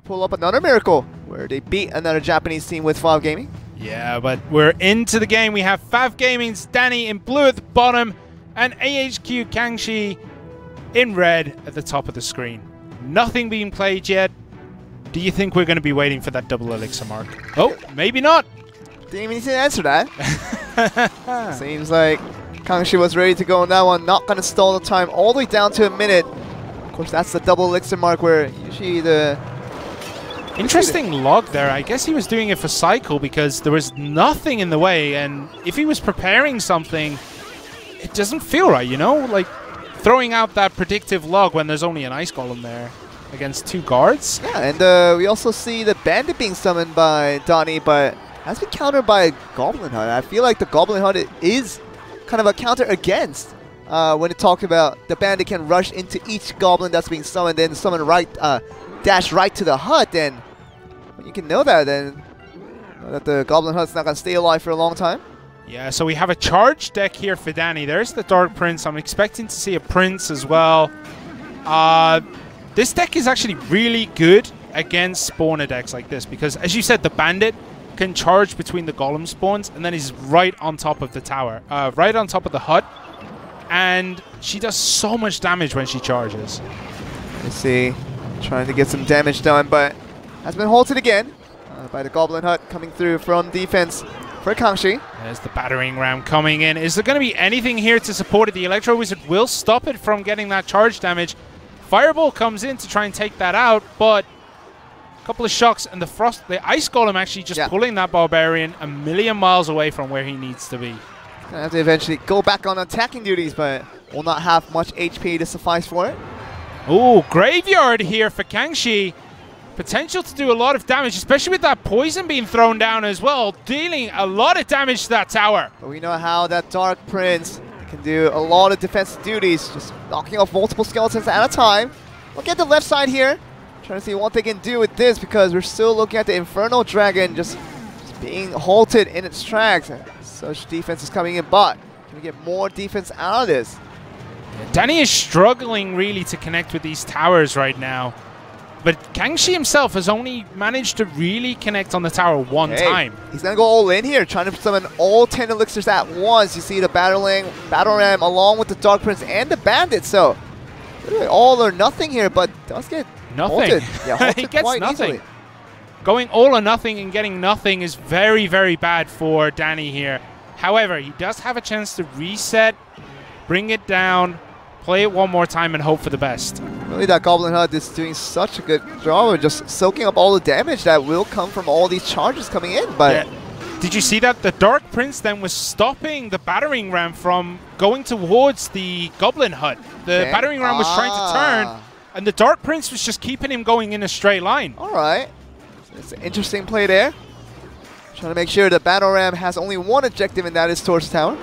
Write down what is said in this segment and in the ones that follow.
Pull up another miracle where they beat another Japanese team with FAV Gaming. Yeah, but we're into the game. We have FAV Gaming's Danny in blue at the bottom and AHQ Kangxi in red at the top of the screen. Nothing being played yet. Do you think we're going to be waiting for that double elixir mark? Oh, maybe not. Didn't even need to answer that. Seems like Kangxi was ready to go on that one. Not going to stall the time all the way down to a minute. Of course, that's the double elixir mark where usually the... Interesting log there. I guess he was doing it for cycle because there was nothing in the way, and if he was preparing something, it doesn't feel right, you know? Like throwing out that predictive log when there's only an ice golem there against two guards. Yeah, and we also see the bandit being summoned by Donnie, but has been countered by Goblin Hut. I feel like the Goblin Hut is kind of a counter against when it talks about the bandit can rush into each goblin that's being summoned, then summon right, dash right to the hut, and when you can know that, then that the Goblin Hut's not going to stay alive for a long time. Yeah, so we have a charge deck here for Danny. There's the Dark Prince. I'm expecting to see a Prince as well. This deck is actually really good against spawner decks like this because, as you said, the bandit can charge between the golem spawns and then he's right on top of the tower, right on top of the hut, and she does so much damage when she charges. Let's see, trying to get some damage done, but has been halted again by the Goblin Hut coming through from defense for Kangxi. There's the battering ram coming in. Is there going to be anything here to support it? The Electro Wizard will stop it from getting that charge damage. Fireball comes in to try and take that out, but a couple of shocks, and the Ice Golem actually just pulling that Barbarian a million miles away from where he needs to be. Gonna have to eventually go back on attacking duties, but will not have much HP to suffice for it. Oh, Graveyard here for Kangxi. Potential to do a lot of damage, especially with that poison being thrown down as well, dealing a lot of damage to that tower. But we know how that Dark Prince can do a lot of defensive duties, just knocking off multiple skeletons at a time. Look at the left side here, trying to see what they can do with this because we're still looking at the Infernal Dragon just being halted in its tracks. Such defense is coming in, but can we get more defense out of this? Yeah, Danny is struggling really to connect with these towers right now. But Kangxi himself has only managed to really connect on the tower one time. He's going to go all in here, trying to summon all 10 elixirs at once. You see the Battle Ram along with the Dark Prince and the Bandit. So, all or nothing here, but does get halted. Yeah, halted he gets quite nothing. Easily. Going all or nothing and getting nothing is very, very bad for Danny here. However, he does have a chance to reset, bring it down, play it one more time, and hope for the best. Really, that Goblin Hut is doing such a good job of just soaking up all the damage that will come from all these charges coming in. But yeah. Did you see that? The Dark Prince then was stopping the battering ram from going towards the Goblin Hut. The battering ram was trying to turn, and the Dark Prince was just keeping him going in a straight line. All right. It's an interesting play there. Trying to make sure the Battle Ram has only one objective, and that is towards the tower.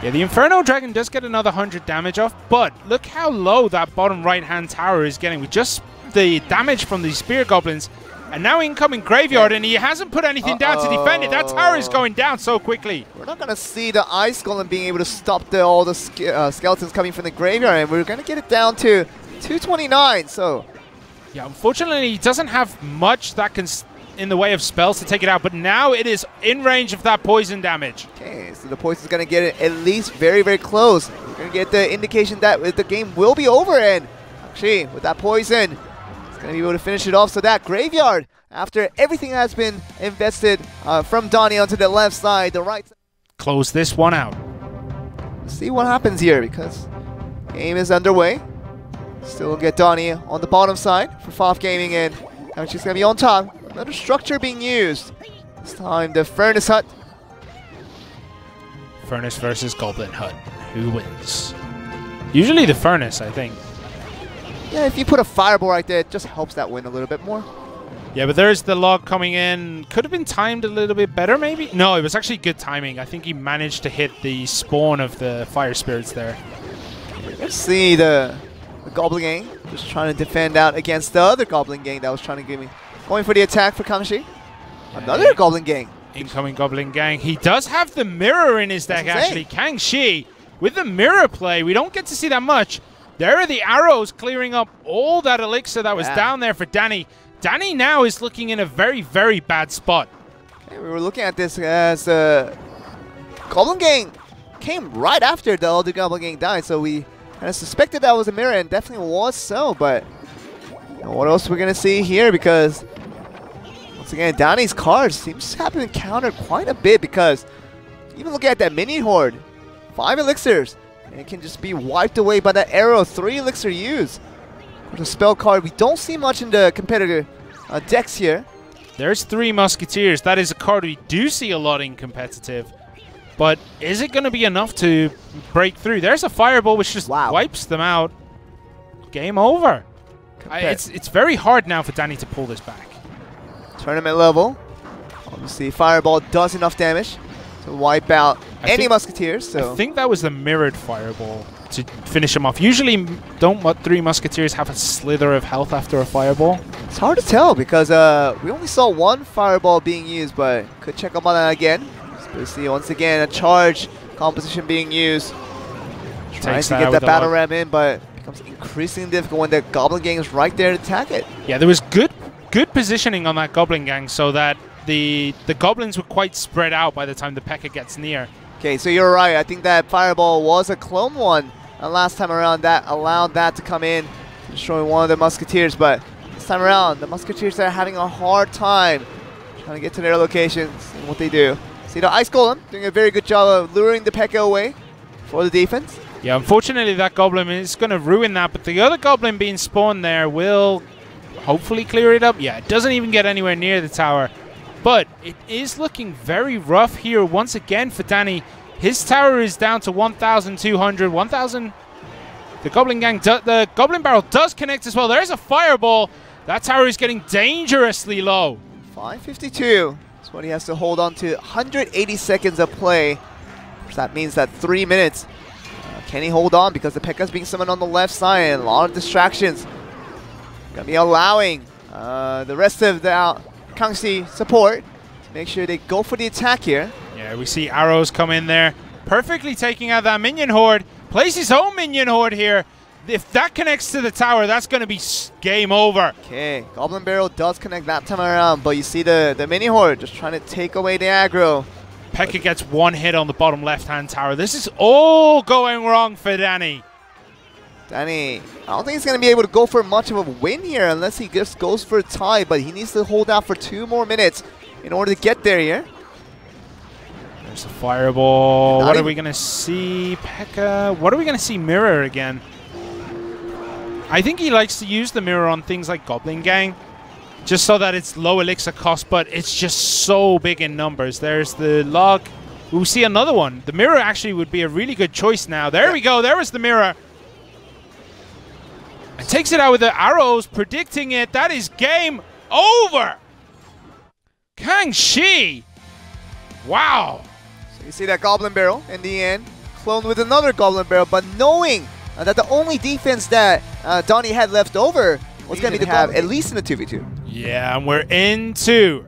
Yeah, the Inferno Dragon does get another 100 damage off, but look how low that bottom right-hand tower is getting with just the damage from the Spear Goblins. And now incoming Graveyard, and he hasn't put anything down to defend it. That tower is going down so quickly. We're not going to see the Ice Golem being able to stop all the skeletons coming from the Graveyard, and we're going to get it down to 229, so... Yeah, unfortunately, he doesn't have much that can in the way of spells to take it out, but now it is in range of that poison damage. Okay, so the poison's going to get it at least very, very close. We're going to get the indication that the game will be over, and actually, with that poison, it's going to be able to finish it off. So that Graveyard, after everything has been invested from Donnie onto the left side, the right side. Close this one out. Let's see what happens here, because game is underway. Still get Donnie on the bottom side for FAV Gaming, and she's going to be on top. Another structure being used. This time the Furnace Hut. Furnace versus Goblin Hut. Who wins? Usually the Furnace, I think. Yeah, if you put a Fireball right there, it just helps that win a little bit more. Yeah, but there's the log coming in. Could have been timed a little bit better, maybe? No, it was actually good timing. I think he managed to hit the spawn of the Fire Spirits there. Let's see the Goblin Gang just trying to defend out against the other Goblin Gang that was trying to give me. Going for the attack for Kangxi. Yeah, another Goblin Gang. Incoming Goblin Gang. He does have the mirror in his deck, actually. Kangxi with the mirror play. We don't get to see that much. There are the arrows clearing up all that elixir that was down there for Danny. Danny now is looking in a very, very bad spot. We were looking at this as Goblin Gang came right after the other Goblin Gang died, so we kind of suspected that was a mirror, and definitely was so, but what else we're going to see here, because once again, Danny's card seems to have been countered quite a bit, because even looking at that mini horde, 5 elixirs, and it can just be wiped away by that arrow, 3 elixir use. For the spell card, we don't see much in the competitor decks here. There's 3 Musketeers. That is a card we do see a lot in competitive. But is it going to be enough to break through? There's a Fireball which just wipes them out. Game over. It's very hard now for Danny to pull this back. Tournament level. Obviously, Fireball does enough damage to wipe out any Musketeers. So I think that was the mirrored Fireball to finish him off. Usually, don't 3 Musketeers have a slither of health after a Fireball? It's hard to tell because we only saw 1 Fireball being used, but could check up on that again. So we see once again a charge composition being used. Trying to get that battle ram in, but it becomes increasingly difficult when the Goblin Gang is right there to attack it. Yeah, there was good positioning on that Goblin Gang so that the Goblins were quite spread out by the time the P.E.K.K.A. gets near. Okay, so you're right. I think that Fireball was a clone one last time around that allowed that to come in, destroying one of the Musketeers, but this time around, the Musketeers are having a hard time trying to get to their locations and what they do. See the Ice Golem doing a very good job of luring the P.E.K.K.A. away for the defense. Yeah, unfortunately that Goblin is going to ruin that, but the other Goblin being spawned there will hopefully clear it up. Yeah, it doesn't even get anywhere near the tower, but it is looking very rough here once again for Danny. His tower is down to 1,200, 1,000. The Goblin Gang, the Goblin Barrel does connect as well. There's a Fireball. That tower is getting dangerously low. 552. That's what he has to hold on to. 180 seconds of play. So that means that 3 minutes. Can he hold on? Because the P.E.K.K.A. is being summoned on the left side and a lot of distractions. Gonna be allowing the rest of the Kangxi support to make sure they go for the attack here. Yeah, we see arrows come in there. Perfectly taking out that minion horde. Plays his own minion horde here. If that connects to the tower, that's going to be game over. Okay, Goblin Barrel does connect that time around, but you see the mini horde just trying to take away the aggro. P.E.K.K.A. gets 1 hit on the bottom left-hand tower. This is all going wrong for Danny. Danny, I don't think he's going to be able to go for much of a win here unless he just goes for a tie, but he needs to hold out for 2 more minutes in order to get there here. There's a Fireball. What are we going to see? P.E.K.K.A. What are we going to see? Mirror again. I think he likes to use the mirror on things like Goblin Gang, just so that it's low elixir cost, but it's just so big in numbers. There's the log. We'll see another one. The mirror actually would be a really good choice now. There we go. There was the mirror. And takes it out with the arrows, predicting it. That is game over. Kangxi. Wow. So you see that Goblin Barrel in the end, cloned with another Goblin Barrel, but knowing that the only defense that Donnie had left over was going to be to have at least in the 2v2. Yeah, and we're into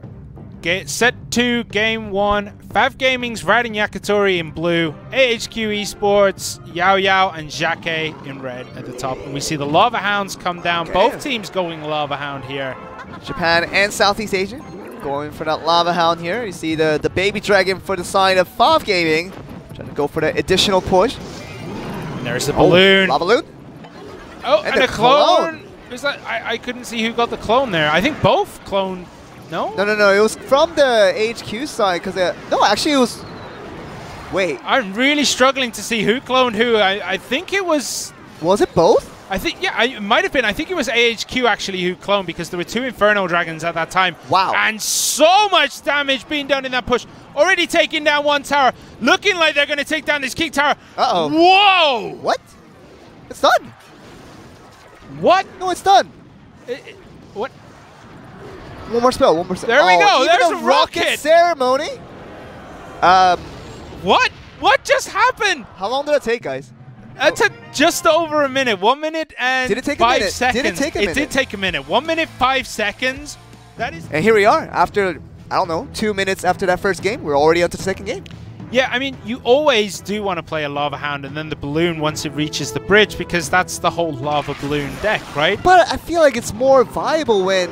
set 2, game 1. Fav Gaming's Raiden Yakitori in blue, AHQ Esports, Yao Yao and Jacques in red at the top. And we see the Lava Hounds come down. Okay. Both teams going Lava Hound here. Japan and Southeast Asia going for that Lava Hound here. You see the Baby Dragon for the side of Fav Gaming, trying to go for the additional push. And there's the balloon. Lava Balloon. Oh, and a clone. Is that, I couldn't see who got the clone there. I think both cloned. No? No. It was from the HQ side because no, actually it was. Wait. I'm really struggling to see who cloned who. I think it was. Was it both? I think, yeah, it might have been. I think it was AHQ actually who cloned because there were 2 Inferno Dragons at that time. Wow. And so much damage being done in that push. Already taking down 1 tower. Looking like they're going to take down this King Tower. Uh-oh. Whoa! What? It's done. What? No, it's done. What? One more spell. There we go. There's a rocket ceremony. What? What just happened? How long did it take, guys? It took just over a minute. 1 minute and did it take 5 a minute? seconds. Did it take a minute? It did take a minute. 1 minute, 5 seconds. That is. And here we are. After, I don't know, 2 minutes after that first game, we're already on to the second game. Yeah, I mean, you always do want to play a Lava Hound and then the balloon once it reaches the bridge because that's the whole Lava Balloon deck, right? But I feel like it's more viable when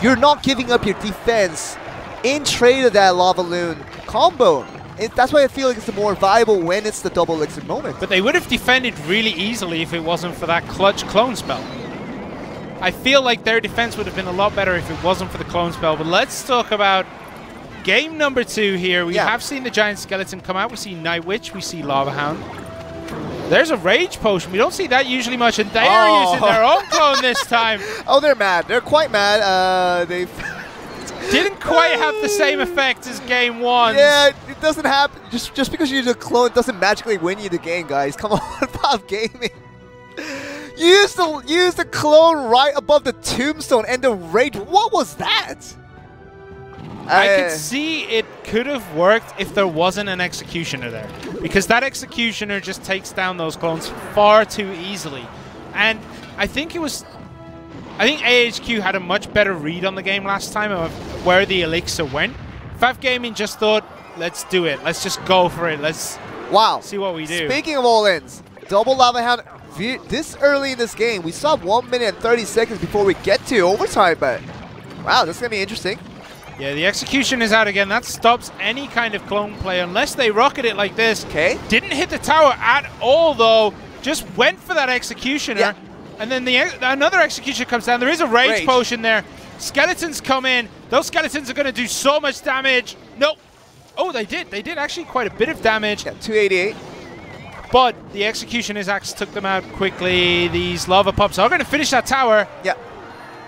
you're not giving up your defense in trade of that Lava Loon combo. That's why I feel like it's the more viable when it's the double elixir moment. But they would have defended really easily if it wasn't for that clutch clone spell. I feel like their defense would have been a lot better if it wasn't for the clone spell. But let's talk about game number 2 here. We have seen the Giant Skeleton come out. We see Night Witch. We see Lava Hound. There's a Rage Potion. We don't see that usually much. And they are using their own clone this time. Oh, they're mad. They're quite mad. They didn't quite have the same effect as game 1. Yeah, it doesn't happen. Just because you use a clone doesn't magically win you the game, guys. Come on, Valve Gaming. Use the clone right above the tombstone and the rage. What was that? I could see it could have worked if there wasn't an Executioner there, because that Executioner just takes down those clones far too easily. And I think AHQ had a much better read on the game last time of where the elixir went. Fav Gaming just thought, let's do it. Let's just go for it. Let's see what we do. Speaking of all-ins, double Lava Hound. This early in this game, we saw 1 minute and 30 seconds before we get to overtime, but wow, this is going to be interesting. Yeah, the Execution is out again. That stops any kind of clone play unless they rocket it like this. Okay. Didn't hit the tower at all, though. Just went for that Executioner. Yeah. And then another Executioner comes down. There is a Rage Potion there. Skeletons come in. Those Skeletons are going to do so much damage. Nope. Oh, they did. They did actually quite a bit of damage. Yeah, 288. But the Executioner's axe took them out quickly. These Lava Pups are going to finish that tower. Yeah.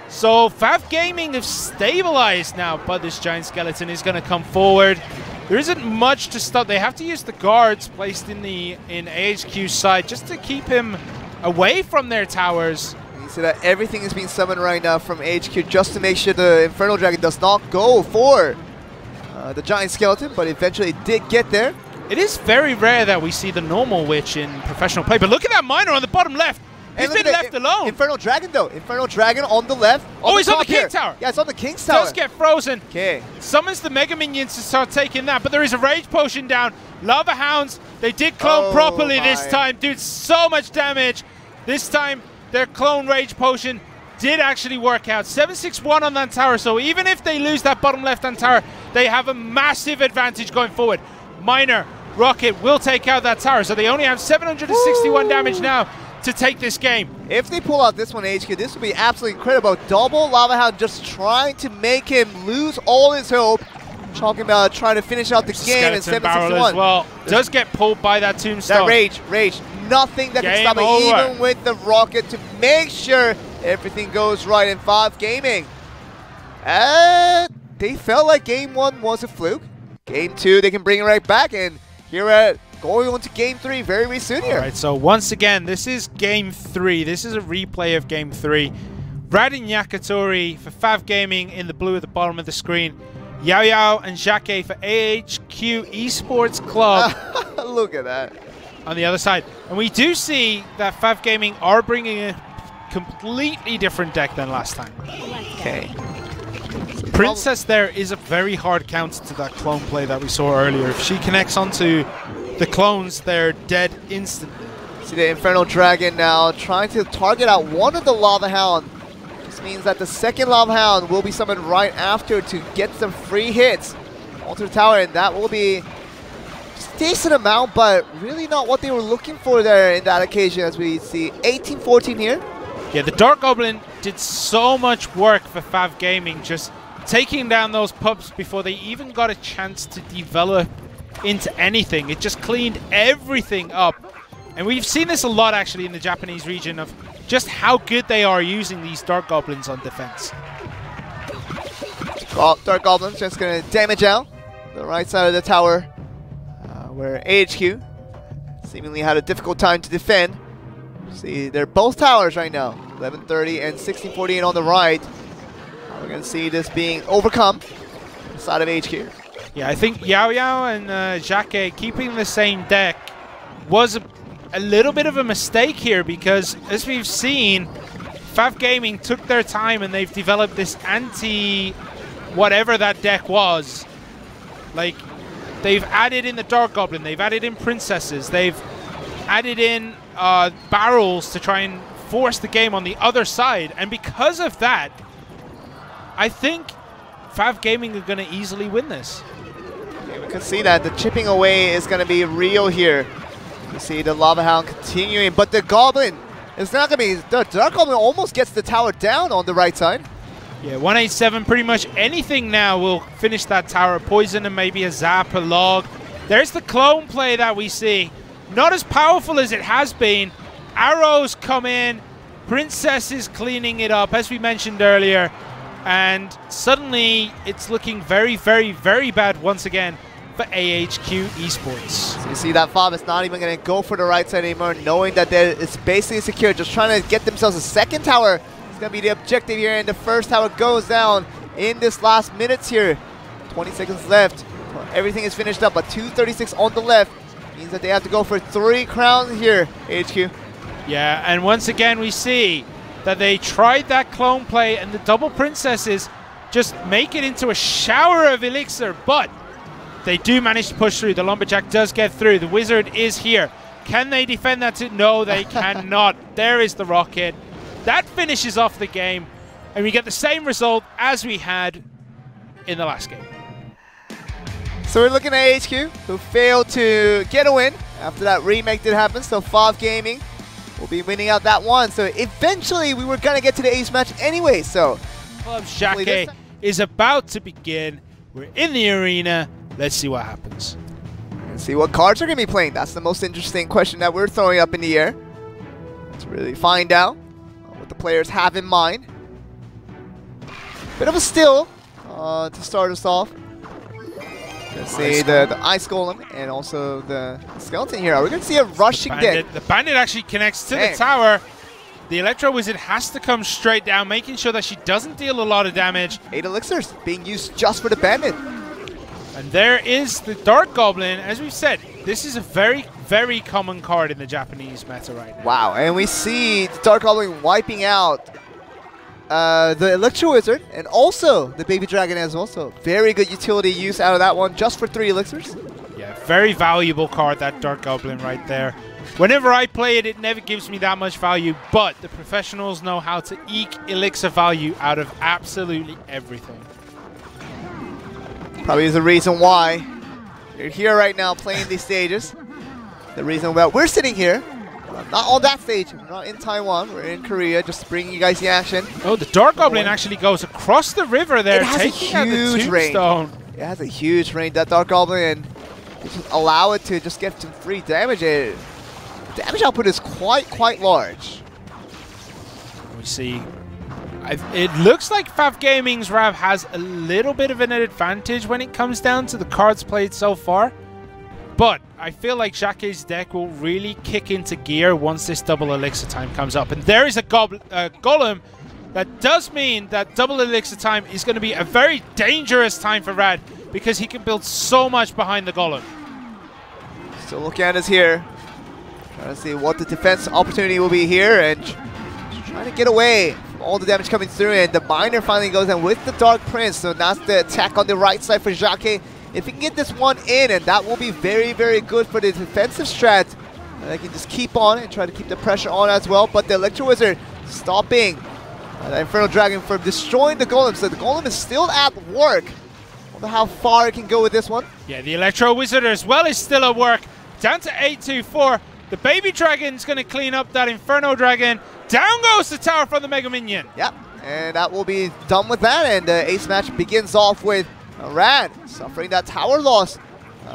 So Fav Gaming have stabilized now, but this Giant Skeleton is going to come forward. There isn't much to stop. They have to use the guards placed in AHQ's side just to keep him away from their towers. You see that everything is being summoned right now from AHQ just to make sure the Infernal Dragon does not go for the Giant Skeleton, but eventually it did get there. It is very rare that we see the normal Witch in professional play, but look at that Miner on the bottom left. He's been left alone. Infernal Dragon, though. Infernal Dragon on the left. Oh, he's on the King Tower. Yeah, it's on the King's Tower. Does get frozen. Okay. Summons the Mega Minions to start taking that, but there is a Rage Potion down. Lava Hounds, they did clone properly this time. Dude, so much damage. This time, their clone Rage Potion did actually work out. 761 on that tower, so even if they lose that bottom left-hand tower, they have a massive advantage going forward. Miner, Rocket will take out that tower, so they only have 761 damage now to take this game. If they pull out this one, HQ, this would be absolutely incredible. Double Lava Hound just trying to make him lose all his hope. Talking about trying to finish out the game in 761. As well. Does get pulled by that tombstone. That rage. Nothing that can stop it, even with the rocket, to make sure everything goes right in Fav Gaming. They felt like game 1 was a fluke. Game 2, they can bring it right back, and here we're going on to game 3 very soon here. All right, so once again, this is game 3. This is a replay of game 3. Radin Yakatori for Fav Gaming in the blue at the bottom of the screen. Yao Yao and Jacquet for AHQ Esports Club. Look at that. On the other side. And we do see that Fav Gaming are bringing a completely different deck than last time. Okay. Princess there is a very hard counter to that clone play that we saw earlier. If she connects onto the clones, they're dead instantly. See the Infernal Dragon now trying to target out one of the Lava Hound. This means that the second Lava Hound will be summoned right after to get some free hits onto the tower, and that will be just a decent amount, but really not what they were looking for there in that occasion, as we see 18-14 here. Yeah, the Dark Goblin did so much work for Fav Gaming, just taking down those pups before they even got a chance to develop into anything. It just cleaned everything up. And we've seen this a lot actually in the Japanese region of just how good they are using these Dark Goblins on defense. Dark Goblins just going to damage out the right side of the tower, where AHQ seemingly had a difficult time to defend. See, they're both towers right now, 1130 and 1648 on the right. We're going to see this being overcome on the side of HQ. Yeah, I think Yao Yao and Jacquet keeping the same deck was a little bit of a mistake here, because as we've seen, Fav Gaming took their time and they've developed this anti-whatever that deck was. Like, they've added in the Dark Goblin, they've added in Princesses, they've added in barrels to try and force the game on the other side, and because of that, I think Fav Gaming are going to easily win this. Yeah, we can see that the chipping away is going to be real here. You see the Lava Hound continuing, but the Goblin is not going to be... The Dark Goblin almost gets the tower down on the right side. Yeah, 187, pretty much anything now will finish that tower. Poison and maybe a zap, a log. There's the clone play that we see. Not as powerful as it has been. Arrows come in. Princess is cleaning it up, as we mentioned earlier. And suddenly, it's looking very, very, very bad once again for AHQ Esports. So you see that Fav is not even going to go for the right side anymore, knowing that it's basically secure. Just trying to get themselves a second tower. It's going to be the objective here, and the first tower goes down in this last minutes here. 20 seconds left. Everything is finished up, but 236 on the left. Means that they have to go for 3 crowns here, HQ. Yeah, and once again we see that they tried that clone play, and the double princesses just make it into a shower of elixir, but they do manage to push through. The Lumberjack does get through. The Wizard is here. Can they defend that? No, they cannot. There is the rocket. That finishes off the game, and we get the same result as we had in the last game. So we're looking at HQ, who failed to get a win after that remake did happen. So Fav Gaming will be winning out that one. So eventually we were going to get to the ace match anyway. So Club Jacquet is about to begin. We're in the arena. Let's see what happens. And see what cards are going to be playing. That's the most interesting question that we're throwing up in the air. Let's really find out what the players have in mind. Bit of a still to start us off. Let's see the Ice Golem and also the Skeleton here. Are we going to see a rushing deck? The Bandit actually connects to the tower. The Electro Wizard has to come straight down, making sure that she doesn't deal a lot of damage. 8 elixirs being used just for the Bandit. And there is the Dark Goblin. As we've said, this is a very, very common card in the Japanese meta right now. Wow, and we see the Dark Goblin wiping out the Electro Wizard and also the Baby Dragon as well. So very good utility use out of that one just for 3 elixirs. Yeah, very valuable card, that Dark Goblin right there. Whenever I play it, it never gives me that much value, but the professionals know how to eke elixir value out of absolutely everything. Probably is the reason why you're here right now playing these stages. The reason why we're sitting here, not on that stage, we're not in Taiwan, we're in Korea, just bringing you guys the action. Oh, the Dark Goblin actually goes across the river there, taking out the Tombstone. It has a huge range, that Dark Goblin, and just allow it to just get some free damage. Damage output is quite large. We see, it looks like Fav Gaming's Rav has a little bit of an advantage when it comes down to the cards played so far. But I feel like Jacquet's deck will really kick into gear once this double elixir time comes up. And there is a golem. That does mean that double elixir time is going to be a very dangerous time for Rad, because he can build so much behind the golem. Still looking at us here. Trying to see what the defense opportunity will be here, and trying to get away from all the damage coming through. And the Miner finally goes in with the Dark Prince. So that's the attack on the right side for Jacquet. If he can get this one in, and that will be very, very good for the defensive strat. And they can just keep on and try to keep the pressure on as well. But the Electro Wizard stopping the Infernal Dragon from destroying the Golem. So the Golem is still at work. I wonder how far it can go with this one. Yeah, the Electro Wizard as well is still at work. Down to 824. The Baby Dragon's going to clean up that Inferno Dragon. Down goes the tower from the Mega Minion. Yep, and that will be done with that. And the ace match begins off with Rad suffering that tower loss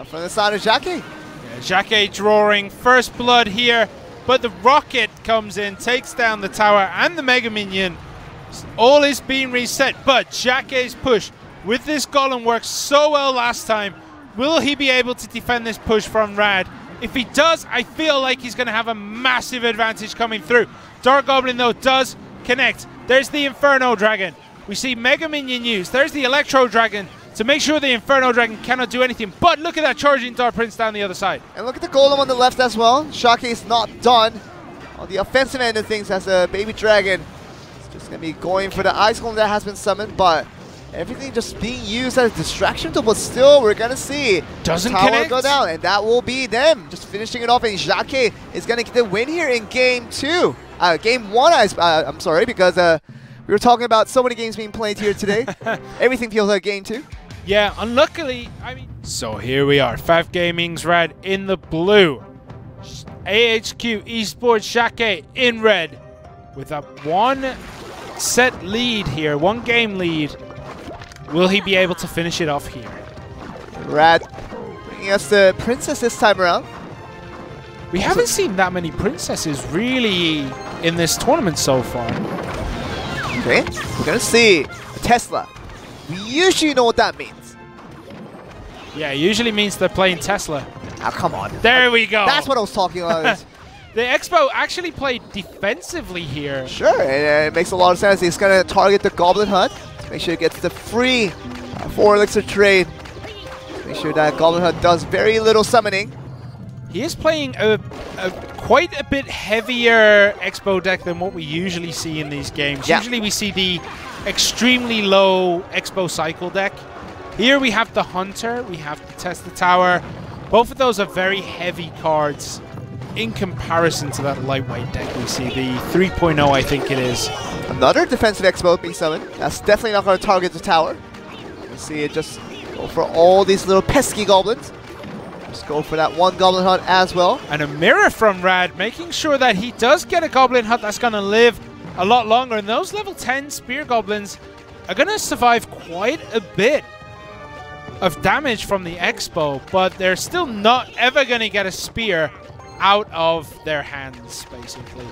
from the side of Jacquet. Yeah, Jacquet drawing first blood here, but the rocket comes in, takes down the tower and the Mega Minion. All is being reset, but Jacquet's push with this Golem worked so well last time. Will he be able to defend this push from Rad? If he does, I feel like he's going to have a massive advantage coming through. Dark Goblin, though, does connect. There's the Inferno Dragon. We see Mega Minion used. There's the Electro Dragon to make sure the Inferno Dragon cannot do anything. But look at that charging Dark Prince down the other side. And look at the Golem on the left as well. Jacquet's not done on the offensive end of things as a Baby Dragon. It's just going to be going for the Ice Golem that has been summoned, but everything just being used as a distraction tool. But still, we're going to see doesn't tower connect. Go down, and that will be them just finishing it off. And Jacquet is going to get the win here in game 2. Game 1, I'm sorry, because We were talking about so many games being played here today. Everything feels like a game too. Yeah, unluckily, I mean... So here we are, FAF Gaming's red in the blue. AHQ Esports Shake in red with a one set lead here, one game lead. Will he be able to finish it off here? Rad bringing us the princess this time around. We haven't seen that many princesses really in this tournament so far. Okay, we're gonna see a Tesla. We usually know what that means. Yeah, it usually means they're playing Tesla. Oh, come on. There we go. That's what I was talking about. The Expo actually played defensively here. Sure, and it makes a lot of sense. He's gonna target the Goblin Hut. Make sure he gets the free 4 elixir trade. Make sure that Goblin Hut does very little summoning. He is playing a quite a bit heavier Expo deck than what we usually see in these games. Yeah. Usually we see the extremely low Expo cycle deck. Here we have the Hunter, we have the Tesla Tower. Both of those are very heavy cards in comparison to that lightweight deck we see. The 3.0 I think it is. Another defensive Expo being summoned. That's definitely not going to target the tower. You see it just go for all these little pesky goblins. Just go for that one Goblin Hut as well. And a mirror from Rad, making sure that he does get a Goblin Hut that's going to live a lot longer. And those level 10 Spear Goblins are going to survive quite a bit of damage from the Expo, but they're still not ever going to get a Spear out of their hands, basically.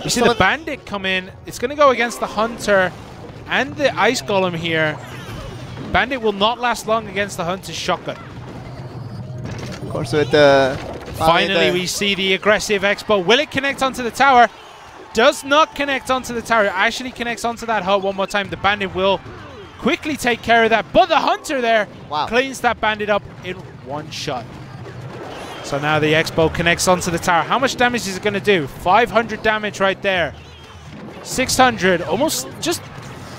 You see the Bandit come in. It's going to go against the Hunter and the Ice Golem here. Bandit will not last long against the Hunter's shotgun. Of course, with the... Finally, we see the aggressive Expo. Will it connect onto the tower? Does not connect onto the tower. It actually connects onto that hut one more time. The Bandit will quickly take care of that. But the Hunter there cleans that Bandit up in one shot. So now the Expo connects onto the tower. How much damage is it going to do? 500 damage right there. 600. Almost just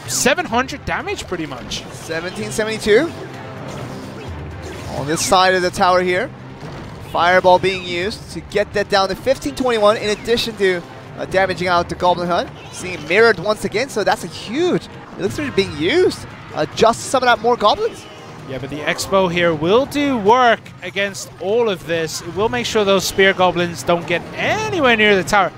700 damage pretty much. 1772. On this side of the tower here. Fireball being used to get that down to 1521 in addition to damaging out the Goblin Hut. Seeing mirrored once again, so that's a huge elixir being used just to summon out more goblins. Yeah, but the Expo here will do work against all of this. It will make sure those Spear Goblins don't get anywhere near the tower.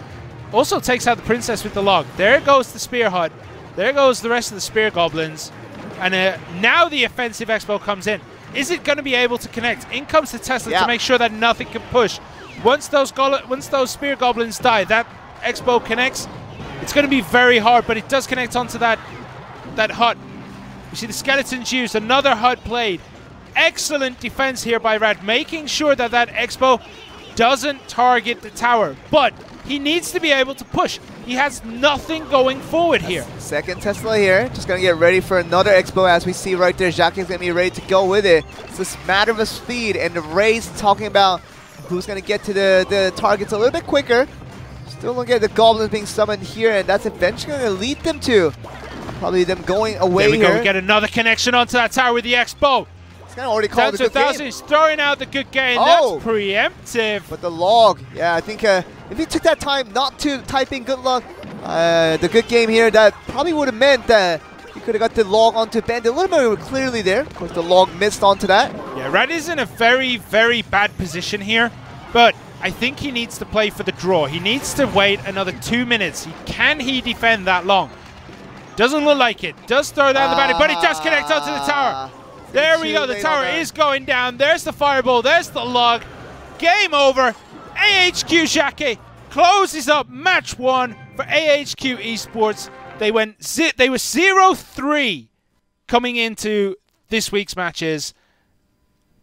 Also takes out the Princess with the log. There goes the Spear Hut. There goes the rest of the Spear Goblins. And now the offensive Expo comes in. Is it going to be able to connect? In comes the Tesla to make sure that nothing can push. Once those Spear Goblins die, that Expo connects. It's going to be very hard, but it does connect onto that hut. You see the skeletons used, another hut played. Excellent defense here by Rad, making sure that that Expo doesn't target the tower. But he needs to be able to push. He has nothing going forward here. Second Tesla here, just going to get ready for another Expo as we see right there. Jacques is going to be ready to go with it. It's this matter of speed, and the Rays talking about who's going to get to the targets a little bit quicker. Still looking at the Goblins being summoned here, and that's eventually going to lead them to probably them going away here. There we go, we get another connection onto that tower with the Expo. He's kind of already called the good game. He's throwing out the good game. Oh. That's preemptive. But the log, yeah, I think if he took that time not to type in good luck, the good game here, that probably would have meant that he could have got the log onto Bandit a little bit more clearly there. Of course, the log missed onto that. Yeah, Rad is in a very, very bad position here, but I think he needs to play for the draw. He needs to wait another 2 minutes. Can he defend that long? Doesn't look like it. Does throw down the Bandit, but it does connect onto the tower. There we go. The tower is going down. There's the fireball. There's the log. Game over. AHQ Shake closes up match 1 for AHQ Esports. They were 0-3 coming into this week's matches.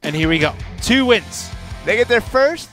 And here we go. 2 wins. They get their first